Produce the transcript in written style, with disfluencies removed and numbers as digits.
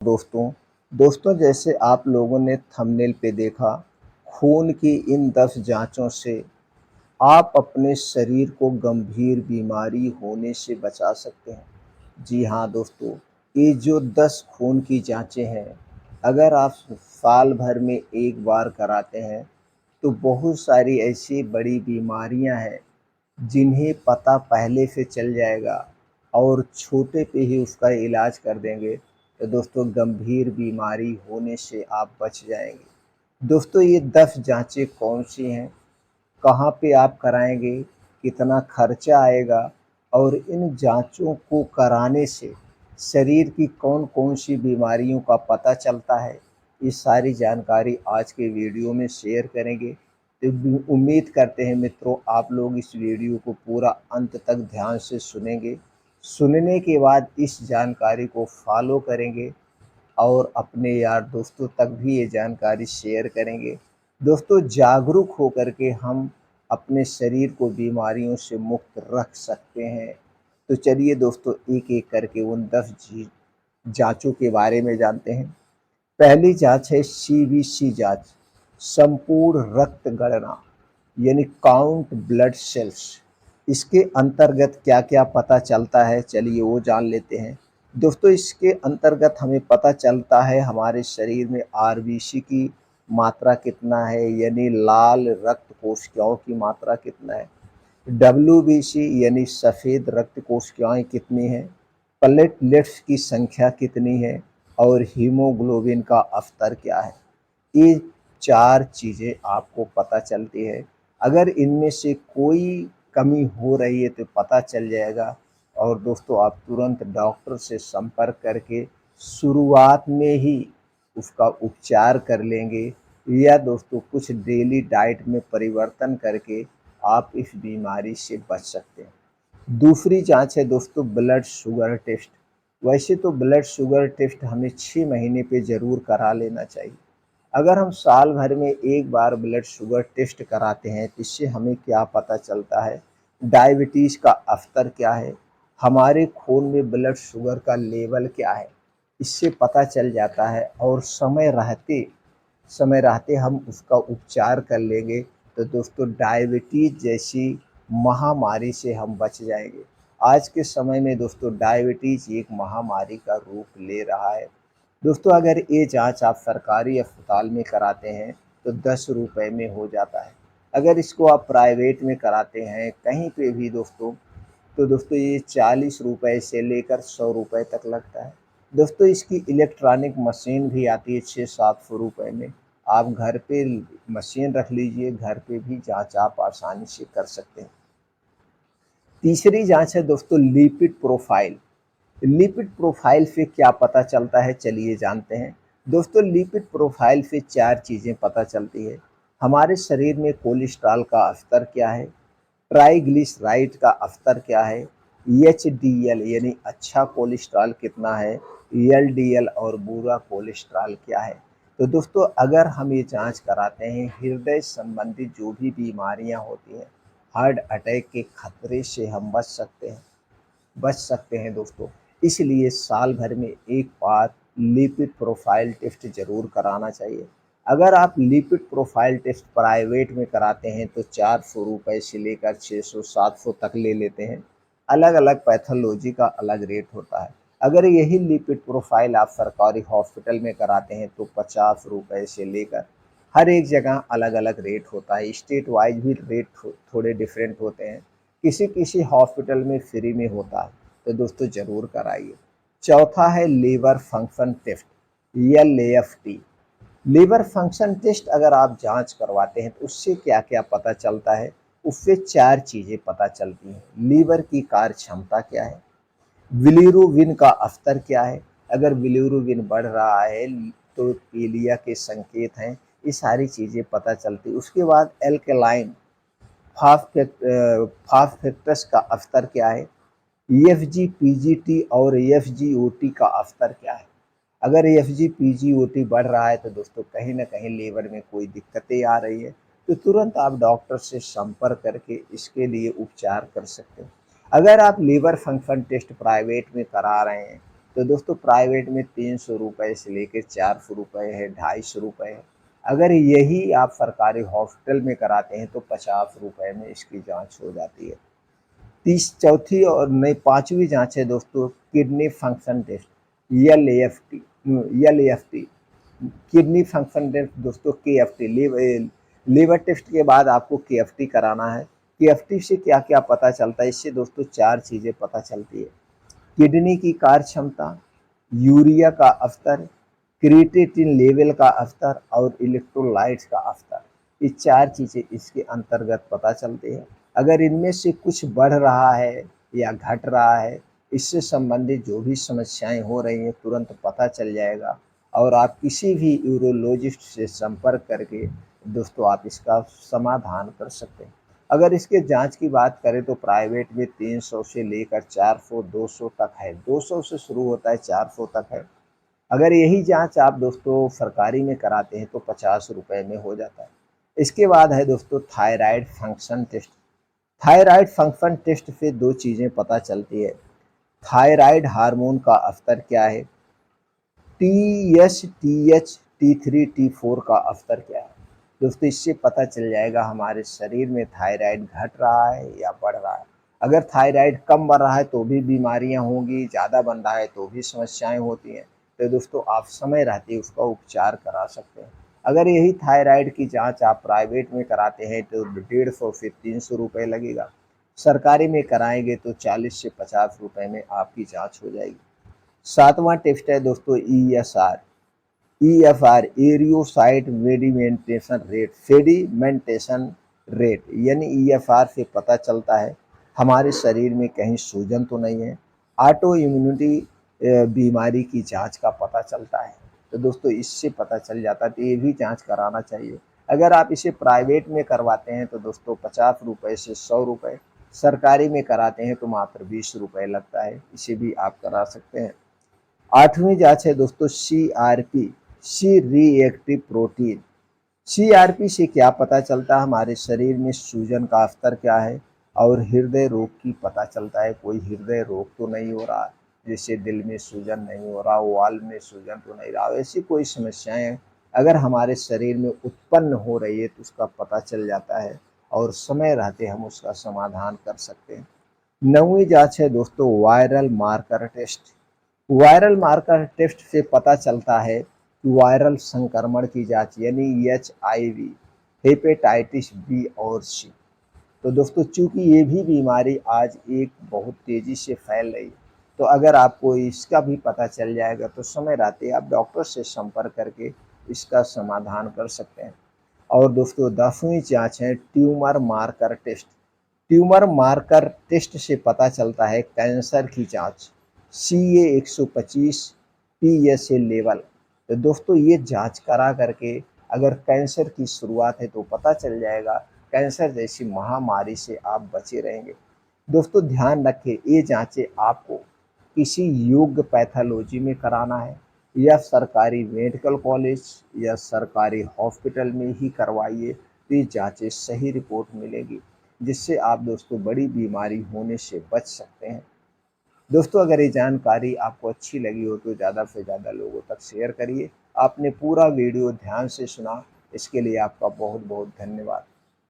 दोस्तों दोस्तों जैसे आप लोगों ने थंबनेल पे देखा, खून की इन 10 जांचों से आप अपने शरीर को गंभीर बीमारी होने से बचा सकते हैं। जी हाँ दोस्तों, ये जो 10 खून की जांचें हैं, अगर आप साल भर में एक बार कराते हैं, तो बहुत सारी ऐसी बड़ी बीमारियां हैं जिन्हें पता पहले से चल जाएगा और छोटे पे ही उसका इलाज कर देंगे, तो दोस्तों गंभीर बीमारी होने से आप बच जाएंगे। दोस्तों ये 10 जांचें कौन सी हैं, कहाँ पे आप कराएंगे, कितना खर्चा आएगा और इन जांचों को कराने से शरीर की कौन कौन सी बीमारियों का पता चलता है, ये सारी जानकारी आज के वीडियो में शेयर करेंगे। तो उम्मीद करते हैं मित्रों आप लोग इस वीडियो को पूरा अंत तक ध्यान से सुनेंगे। सुनने के बाद इस जानकारी को फॉलो करेंगे और अपने यार दोस्तों तक भी ये जानकारी शेयर करेंगे। दोस्तों जागरूक होकर के हम अपने शरीर को बीमारियों से मुक्त रख सकते हैं। तो चलिए दोस्तों एक एक करके उन 10 जांचों के बारे में जानते हैं। पहली जांच है सीबीसी जांच, संपूर्ण रक्त गणना यानी काउंट ब्लड सेल्स। इसके अंतर्गत क्या क्या पता चलता है, चलिए वो जान लेते हैं। दोस्तों इसके अंतर्गत हमें पता चलता है हमारे शरीर में आरबीसी की मात्रा कितना है, यानी लाल रक्त कोशिकाओं की मात्रा कितना है, डब्ल्यूबीसी यानी सफ़ेद रक्त कोशिकाएं कितनी हैं, प्लेटलेट्स की संख्या कितनी है और हीमोग्लोबिन का स्तर क्या है। ये 4 चीज़ें आपको पता चलती है। अगर इनमें से कोई कमी हो रही है तो पता चल जाएगा और दोस्तों आप तुरंत डॉक्टर से संपर्क करके शुरुआत में ही उसका उपचार कर लेंगे, या दोस्तों कुछ डेली डाइट में परिवर्तन करके आप इस बीमारी से बच सकते हैं। दूसरी जांच है दोस्तों ब्लड शुगर टेस्ट। वैसे तो ब्लड शुगर टेस्ट हमें 6 महीने पे ज़रूर करा लेना चाहिए। अगर हम साल भर में एक बार ब्लड शुगर टेस्ट कराते हैं तो इससे हमें क्या पता चलता है, डायबिटीज़ का स्तर क्या है, हमारे खून में ब्लड शुगर का लेवल क्या है, इससे पता चल जाता है और समय रहते हम उसका उपचार कर लेंगे, तो दोस्तों डायबिटीज़ जैसी महामारी से हम बच जाएंगे। आज के समय में दोस्तों डायबिटीज़ एक महामारी का रूप ले रहा है। दोस्तों अगर ये जांच आप सरकारी अस्पताल में कराते हैं तो 10 रुपए में हो जाता है। अगर इसको आप प्राइवेट में कराते हैं कहीं पे भी दोस्तों, तो दोस्तों ये 40 रुपए से लेकर 100 रुपए तक लगता है। दोस्तों इसकी इलेक्ट्रॉनिक मशीन भी आती है 600-700 रुपए में। आप घर पे मशीन रख लीजिए, घर पे भी जांच आप आसानी से कर सकते हैं। तीसरी जांच है दोस्तों लिपिड प्रोफाइल। लिपिड प्रोफाइल से क्या पता चलता है, चलिए जानते हैं। दोस्तों लिपिड प्रोफाइल से 4 चीज़ें पता चलती है। हमारे शरीर में कोलेस्ट्रॉल का स्तर क्या है, ट्राइग्लिसराइड का स्तर क्या है, एचडीएल यानी अच्छा कोलेस्ट्रॉल कितना है, एलडीएल और बुरा कोलेस्ट्रॉल क्या है। तो दोस्तों अगर हम ये जांच कराते हैं, हृदय संबंधी जो भी बीमारियां होती हैं, हार्ट अटैक के खतरे से हम बच सकते हैं दोस्तों। इसलिए साल भर में एक बार लिपिड प्रोफाइल टेस्ट ज़रूर कराना चाहिए। अगर आप लिपिड प्रोफाइल टेस्ट प्राइवेट में कराते हैं तो 400 रुपए से लेकर 600-700 तक ले लेते हैं। अलग अलग पैथोलॉजी का अलग रेट होता है। अगर यही लिपिड प्रोफाइल आप सरकारी हॉस्पिटल में कराते हैं तो 50 रुपए से लेकर हर एक जगह अलग अलग रेट होता है। स्टेट वाइज भी रेट थोड़े डिफरेंट होते हैं। किसी किसी हॉस्पिटल में फ्री में होता है, तो दोस्तों ज़रूर कराइए। चौथा है liver function test, LFT. Liver function test अगर आप जांच करवाते हैं तो उससे क्या क्या पता चलता है, उससे 4 चीज़ें पता चलती हैं। लीवर की कार्य क्षमता क्या है, बिलीरुबिन का स्तर क्या है, अगर बिलीरुबिन बढ़ रहा है तो पीलिया के संकेत हैं, ये सारी चीज़ें पता चलती। उसके बाद एल्कलाइन फास्फेक्टस का स्तर क्या है, एफजी पीजीटी और एफजीओटी का स्तर क्या है। अगर एफजी पीजीओटी बढ़ रहा है तो दोस्तों कहीं ना कहीं लीवर में कोई दिक्कतें आ रही है, तो तुरंत आप डॉक्टर से संपर्क करके इसके लिए उपचार कर सकते हैं। अगर आप लीवर फंक्शन टेस्ट प्राइवेट में करा रहे हैं तो दोस्तों प्राइवेट में 300 रुपए से लेकर 400 रुपए है, 250 रुपए है। अगर यही आप सरकारी हॉस्पिटल में कराते हैं तो 50 रुपए में इसकी जाँच हो जाती है। तीस चौथी और नहीं 5वीं जाँच है दोस्तों kidney function test, LFT LFT kidney function test दोस्तों केएफटी लीवर टेस्ट के बाद आपको केएफटी कराना है। केएफटी से क्या-क्या पता चलता है, इससे दोस्तों 4 चीज़ें पता चलती है। किडनी की कार्य क्षमता, यूरिया का स्तर, क्रिएटिनिन लेवल का स्तर और इलेक्ट्रोलाइट्स का स्तर। ये 4 चीज़ें इसके अंतर्गत पता चलती है। अगर इनमें से कुछ बढ़ रहा है या घट रहा है, इससे संबंधित जो भी समस्याएँ हो रही हैं तुरंत पता चल जाएगा और आप किसी भी यूरोलॉजिस्ट से संपर्क करके दोस्तों आप इसका समाधान कर सकते हैं। अगर इसके जाँच की बात करें तो प्राइवेट में 300 से लेकर 400, 200 तक है। 200 से शुरू होता है, 400 तक है। अगर यही जाँच आप दोस्तों सरकारी में कराते हैं तो 50 रुपए में हो जाता है। इसके बाद है दोस्तों thyroid function test. Thyroid function test से 2 चीज़ें पता चलती है। थायराइड हार्मोन का स्तर क्या है? TSH, T3, T4 का स्तर क्या है? दोस्तों इससे पता चल जाएगा हमारे शरीर में थायराइड घट रहा है या बढ़ रहा है। अगर थायराइड कम बढ़ रहा है तो भी बीमारियां होंगी, ज़्यादा बन रहा है तो भी समस्याएं होती हैं। तो दोस्तों आप समय रहते उसका उपचार करा सकते हैं। अगर यही थायराइड की जांच आप प्राइवेट में कराते हैं तो 150 से 300 रुपये लगेगा। सरकारी में कराएंगे तो 40 से 50 रुपये में आपकी जाँच हो जाएगी। 7वां टेस्ट है दोस्तों ESR। EFR एरियोसाइट सेडिमेंटेशन रेट यानी EFR से पता चलता है हमारे शरीर में कहीं सूजन तो नहीं है। ऑटो इम्यूनिटी बीमारी की जांच का पता चलता है। तो दोस्तों इससे पता चल जाता है, तो ये भी जांच कराना चाहिए। अगर आप इसे प्राइवेट में करवाते हैं तो दोस्तों 50 रुपए से 100 रुपए, सरकारी में कराते हैं तो मात्र 20 रुपए लगता है। इसे भी आप करा सकते हैं। 8वीं जाँच है दोस्तों CRP, C reactive protein. CRP से क्या पता चलता है हमारे शरीर में सूजन का स्तर क्या है और हृदय रोग की पता चलता है कोई हृदय रोग तो नहीं हो रहा, जैसे दिल में सूजन नहीं हो रहा, वाल्व में सूजन तो नहीं रहा, ऐसी कोई समस्याएं अगर हमारे शरीर में उत्पन्न हो रही है तो उसका पता चल जाता है और समय रहते हम उसका समाधान कर सकते हैं। 9वीं जाँच है दोस्तों viral marker test. Viral marker test से पता चलता है कि वायरल संक्रमण की जांच यानी HIV, हेपेटाइटिस बी और सी। तो दोस्तों चूंकि ये भी बीमारी आज एक बहुत तेजी से फैल रही है, तो अगर आपको इसका भी पता चल जाएगा तो समय रहते आप डॉक्टर से संपर्क करके इसका समाधान कर सकते हैं। और दोस्तों 10वीं जांच है tumour marker test. Tumour marker test से पता चलता है कैंसर की जांच CA 125 PSA लेवल। तो दोस्तों ये जांच करा करके अगर कैंसर की शुरुआत है तो पता चल जाएगा, कैंसर जैसी महामारी से आप बचे रहेंगे। दोस्तों ध्यान रखें ये जांचें आपको किसी योग्य पैथोलॉजी में कराना है या सरकारी मेडिकल कॉलेज या सरकारी हॉस्पिटल में ही करवाइए, तो ये जांचें सही रिपोर्ट मिलेगी जिससे आप दोस्तों बड़ी बीमारी होने से बच सकते हैं। दोस्तों अगर ये जानकारी आपको अच्छी लगी हो तो ज़्यादा से ज़्यादा लोगों तक शेयर करिए। आपने पूरा वीडियो ध्यान से सुना, इसके लिए आपका बहुत बहुत धन्यवाद।